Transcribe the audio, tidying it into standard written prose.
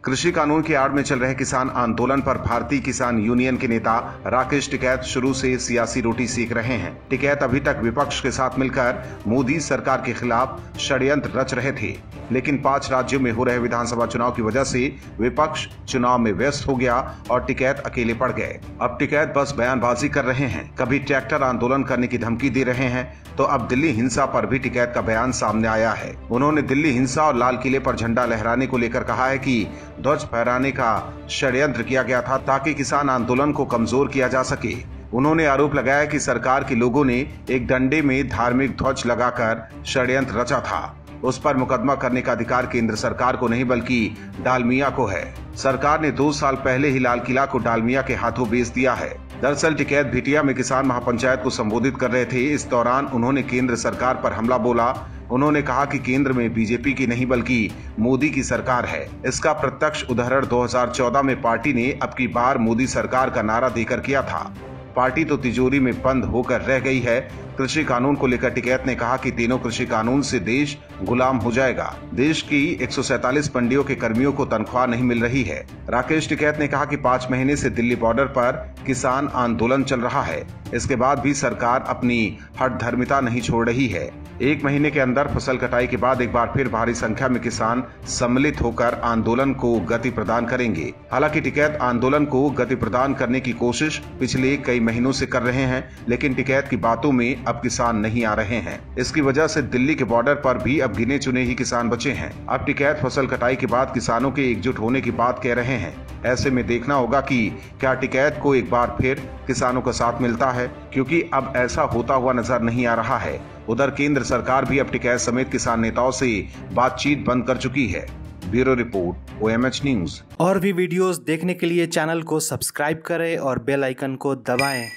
कृषि कानून की आड़ में चल रहे किसान आंदोलन पर भारतीय किसान यूनियन के नेता राकेश टिकैत शुरू से सियासी रोटी सेक रहे हैं। टिकैत अभी तक विपक्ष के साथ मिलकर मोदी सरकार के खिलाफ षड्यंत्र रच रहे थे, लेकिन 5 राज्यों में हो रहे विधानसभा चुनाव की वजह से विपक्ष चुनाव में व्यस्त हो गया और टिकैत अकेले पड़ गए। अब टिकैत बस बयानबाजी कर रहे हैं, कभी ट्रैक्टर आंदोलन करने की धमकी दे रहे हैं, तो अब दिल्ली हिंसा पर भी टिकैत का बयान सामने आया है। उन्होंने दिल्ली हिंसा और लाल किले पर झंडा लहराने को लेकर कहा है कि ध्वज फहराने का षड्यंत्र किया गया था ताकि किसान आंदोलन को कमजोर किया जा सके। उन्होंने आरोप लगाया कि सरकार के लोगों ने एक डंडे में धार्मिक ध्वज लगाकर षड्यंत्र रचा था। उस पर मुकदमा करने का अधिकार केंद्र सरकार को नहीं बल्कि डालमिया को है। सरकार ने 2 साल पहले ही लाल किला को डालमिया के हाथों बेच दिया है। दरअसल टिकैत भिटिया में किसान महापंचायत को संबोधित कर रहे थे। इस दौरान उन्होंने केंद्र सरकार पर हमला बोला। उन्होंने कहा कि केंद्र में बीजेपी की नहीं बल्कि मोदी की सरकार है। इसका प्रत्यक्ष उदाहरण 2014 में पार्टी ने अब की बार मोदी सरकार का नारा देकर किया था। पार्टी तो तिजोरी में बंद होकर रह गई है। कृषि कानून को लेकर टिकैत ने कहा कि तीनों कृषि कानून से देश गुलाम हो जाएगा। देश की 147 मंडियों के कर्मियों को तनख्वाह नहीं मिल रही है। राकेश टिकैत ने कहा कि 5 महीने से दिल्ली बॉर्डर पर किसान आंदोलन चल रहा है। इसके बाद भी सरकार अपनी हठधर्मिता नहीं छोड़ रही है। 1 महीने के अंदर फसल कटाई के बाद एक बार फिर भारी संख्या में किसान सम्मिलित होकर आंदोलन को गति प्रदान करेंगे। हालांकि टिकैत आंदोलन को गति प्रदान करने की कोशिश पिछले कई महीनों से कर रहे हैं, लेकिन टिकैत की बातों में अब किसान नहीं आ रहे हैं। इसकी वजह से दिल्ली के बॉर्डर पर भी अब गिने चुने ही किसान बचे हैं। अब टिकैत फसल कटाई के बाद किसानों के एकजुट होने की बात कह रहे हैं। ऐसे में देखना होगा कि क्या टिकैत को एक बार फिर किसानों का साथ मिलता है, क्योंकि अब ऐसा होता हुआ नजर नहीं आ रहा है। उधर केंद्र सरकार भी अब टिकैत समेत किसान नेताओं से बातचीत बंद कर चुकी है। Bureau report, OMH news. और भी वीडियोस देखने के लिए चैनल को सब्सक्राइब करें और बेल आइकन को दबाएं।